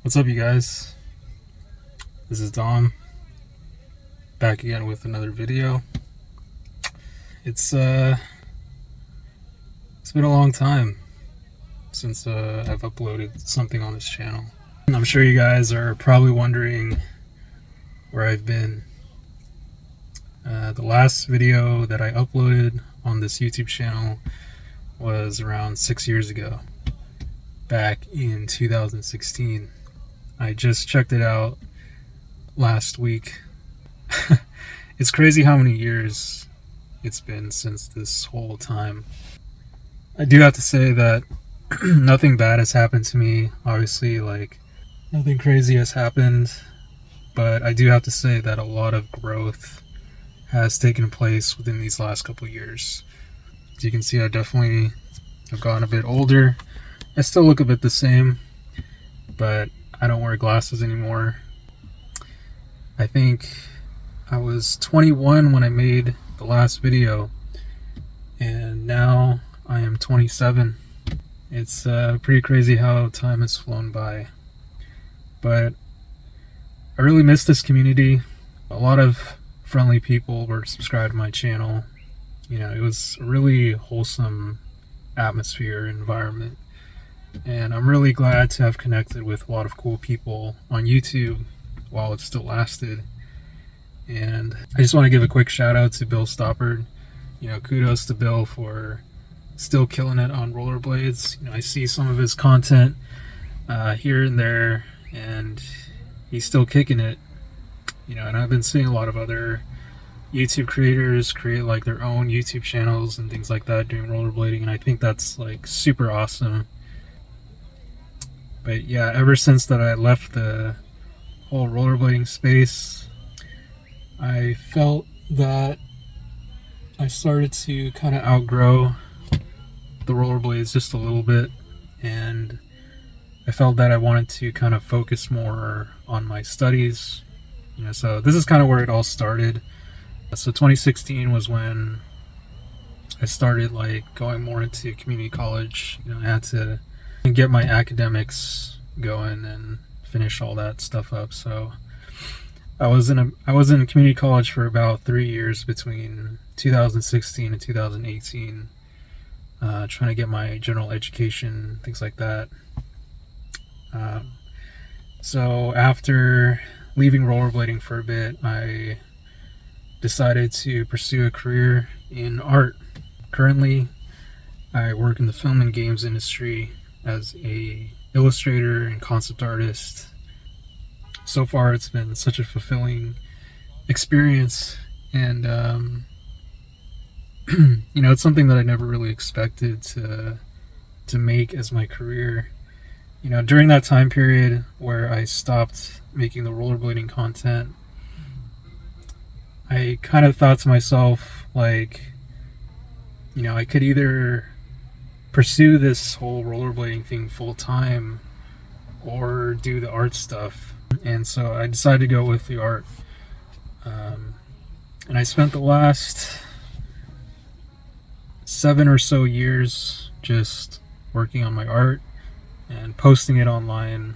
What's up, you guys? This is Dom, back again with another video. It's been a long time since I've uploaded something on this channel. I'm sure you guys are probably wondering where I've been. The last video that I uploaded on this YouTube channel was around 6 years ago, back in 2016. I just checked it out last week. It's crazy how many years it's been since this whole time. I do have to say that nothing bad has happened to me. Obviously, nothing crazy has happened, but I do have to say that a lot of growth has taken place within these last couple of years. As you can see, I definitely have gotten a bit older. I still look a bit the same, but I don't wear glasses anymore. I think I was 21 when I made the last video, and now I am 27. It's pretty crazy how time has flown by. But I really miss this community. A lot of friendly people were subscribed to my channel. You know, it was a really wholesome atmosphere, environment. And I'm really glad to have connected with a lot of cool people on YouTube while it still lasted. And I just want to give a quick shout out to Bill Stoppard. You know, kudos to Bill for still killing it on rollerblades. You know, I see some of his content here and there, and he's still kicking it. You know, and I've been seeing a lot of other YouTube creators create like their own YouTube channels and things like that doing rollerblading, and I think that's like super awesome. But yeah, ever since that I left the whole rollerblading space, I felt that I started to kind of outgrow the rollerblades just a little bit, and I felt that I wanted to kind of focus more on my studies. You know, so this is kind of where it all started. So 2016 was when I started like going more into community college. You know, I had to get my academics going and finish all that stuff up. So I was in community college for about 3 years between 2016 and 2018, trying to get my general education, things like that. So after leaving rollerblading for a bit, I decided to pursue a career in art. Currently, I work in the film and games industry as a illustrator and concept artist. So far, it's been such a fulfilling experience, and you know, it's something that I never really expected to make as my career. You know, during that time period where I stopped making the rollerblading content, I kind of thought to myself, like, you know, I could either pursue this whole rollerblading thing full time or do the art stuff. And so I decided to go with the art. And I spent the last 7 or so years just working on my art and posting it online.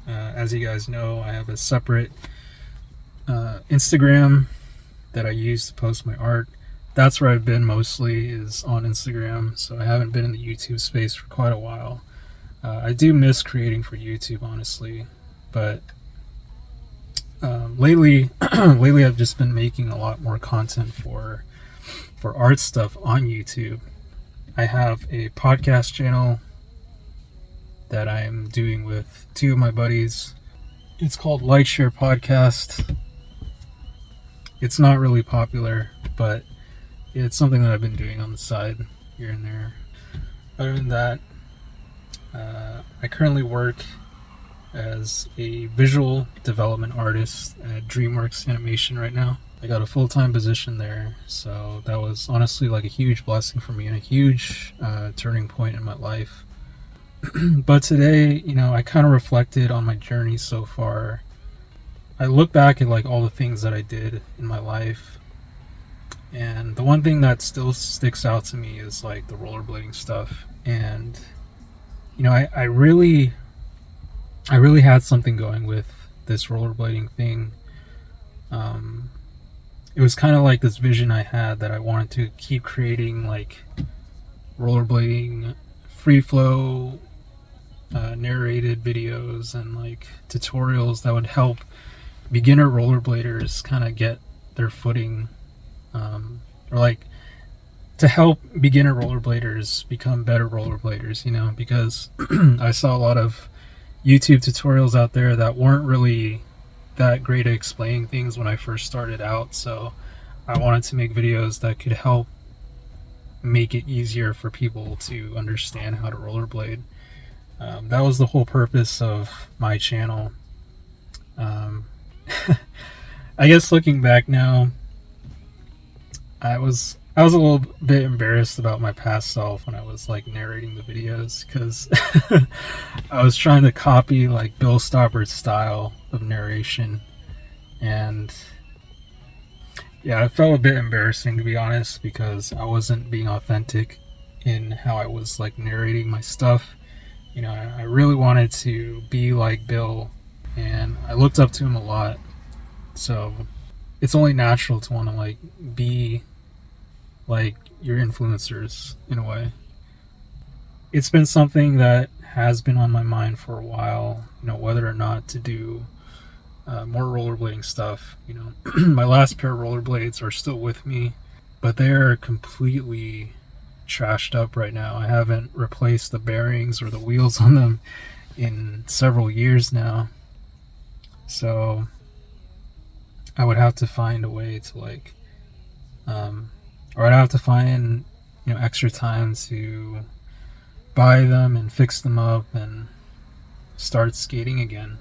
As you guys know, I have a separate Instagram that I use to post my art. That's where I've been mostly, is on Instagram. So I haven't been in the YouTube space for quite a while. I do miss creating for YouTube, honestly, but lately I've just been making a lot more content for art stuff on YouTube. I have a podcast channel that I'm doing with 2 of my buddies. It's called Like Share Podcast. It's not really popular, but it's something that I've been doing on the side here and there. Other than that, I currently work as a visual development artist at Dreamworks Animation right now. I got a full-time position there, so that was honestly like a huge blessing for me and a huge turning point in my life. But today, you know, I kind of reflected on my journey so far. I look back at like all the things that I did in my life, and the one thing that still sticks out to me is like the rollerblading stuff. And you know, I really I really had something going with this rollerblading thing. It was kind of like this vision I had that I wanted to keep creating like rollerblading free flow narrated videos and like tutorials that would help beginner rollerbladers kind of get their footing, or like to help beginner rollerbladers become better rollerbladers, you know, because I saw a lot of YouTube tutorials out there that weren't really that great at explaining things when I first started out. So I wanted to make videos that could help make it easier for people to understand how to rollerblade. That was the whole purpose of my channel. I guess looking back now, I was a little bit embarrassed about my past self when I was like narrating the videos, because I was trying to copy like Bill Stopper's style of narration, and yeah, it felt a bit embarrassing, to be honest, because I wasn't being authentic in how I was like narrating my stuff. You know, I really wanted to be like Bill, and I looked up to him a lot, so it's only natural to want to like be like your influencers in a way. It's been something that has been on my mind for a while, you know, whether or not to do more rollerblading stuff. You know, my last pair of rollerblades are still with me, but they're completely trashed up right now. I haven't replaced the bearings or the wheels on them in several years now, so I would have to find a way to like or I'd have to find, you know, extra time to buy them and fix them up and start skating again.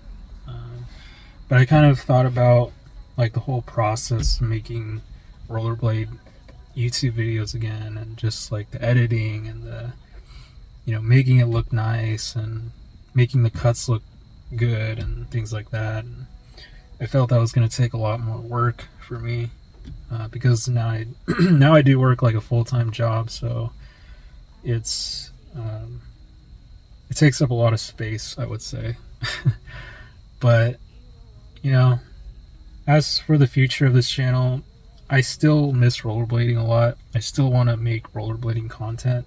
But I kind of thought about like the whole process of making rollerblade YouTube videos again, and just like the editing and the, you know, making it look nice and making the cuts look good and things like that. And I felt that was going to take a lot more work for me, because now I do work like a full-time job, so it's it takes up a lot of space, I would say. But you know, as for the future of this channel, I still miss rollerblading a lot. I still want to make rollerblading content,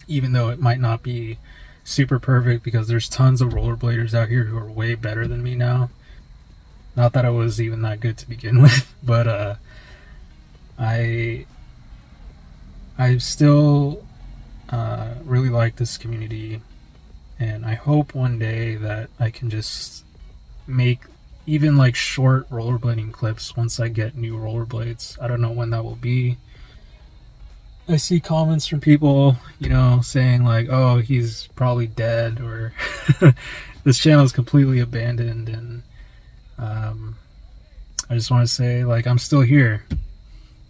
even though it might not be super perfect, because there's tons of rollerbladers out here who are way better than me now. Not that I was even that good to begin with, but I still really like this community, and I hope one day that I can just make even like short rollerblading clips once I get new rollerblades. I don't know when that will be. I see comments from people, you know, saying like, oh, he's probably dead, or this channel is completely abandoned, and I just want to say, like, I'm still here.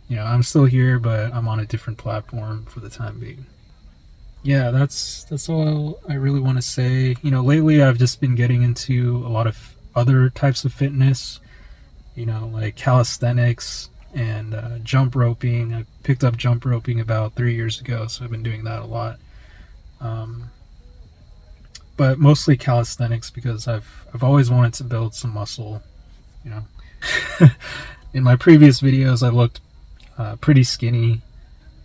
You know, I'm still here, but I'm on a different platform for the time being. Yeah, that's all I really want to say. You know, lately I've just been getting into a lot of other types of fitness, you know, like calisthenics and jump roping. I picked up jump roping about 3 years ago, so I've been doing that a lot. But mostly calisthenics, because I've always wanted to build some muscle, you know. In my previous videos I looked pretty skinny,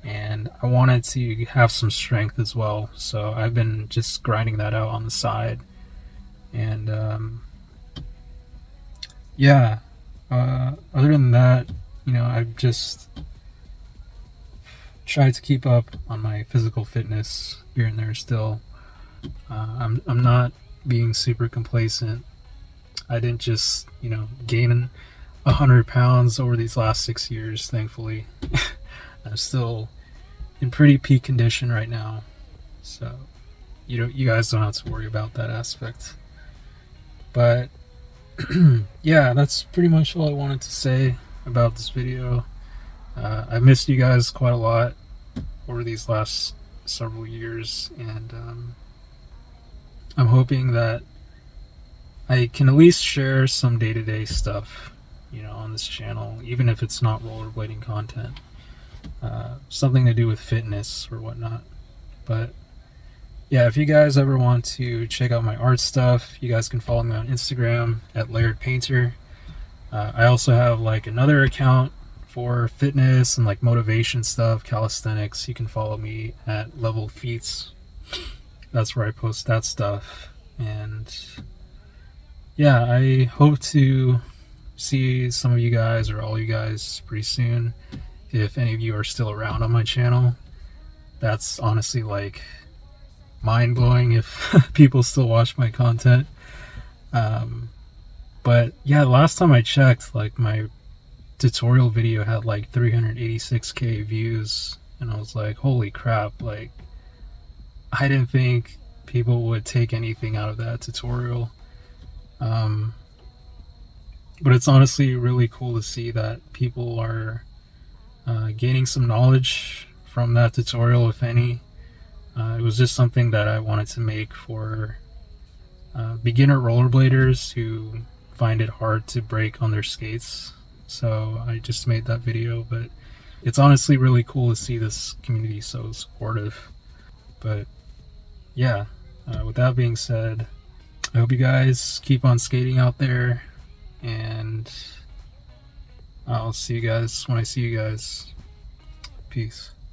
and I wanted to have some strength as well, so I've been just grinding that out on the side. And yeah, other than that, you know, I've just tried to keep up on my physical fitness here and there still. I'm not being super complacent. I didn't just, you know, gain 100 pounds over these last 6 years, thankfully. I'm still in pretty peak condition right now, so you guys don't have to worry about that aspect. But yeah, that's pretty much all I wanted to say about this video. I missed you guys quite a lot over these last several years, and I'm hoping that I can at least share some day-to-day stuff, you know, on this channel, even if it's not rollerblading content, something to do with fitness or whatnot. But yeah, if you guys ever want to check out my art stuff, you guys can follow me on Instagram at Layered Painter. I also have like another account for fitness and like motivation stuff, calisthenics. You can follow me at Level Feats. That's where I post that stuff. And yeah, I hope to see some of you guys or all you guys pretty soon. If any of you are still around on my channel, that's honestly like mind-blowing if people still watch my content. But yeah, last time I checked, like my tutorial video had like 386k views, and I was like, holy crap, like I didn't think people would take anything out of that tutorial. But it's honestly really cool to see that people are gaining some knowledge from that tutorial, if any. It was just something that I wanted to make for beginner rollerbladers who find it hard to brake on their skates. So I just made that video, but it's honestly really cool to see this community so supportive. But yeah, with that being said, I hope you guys keep on skating out there, and I'll see you guys when I see you guys. Peace.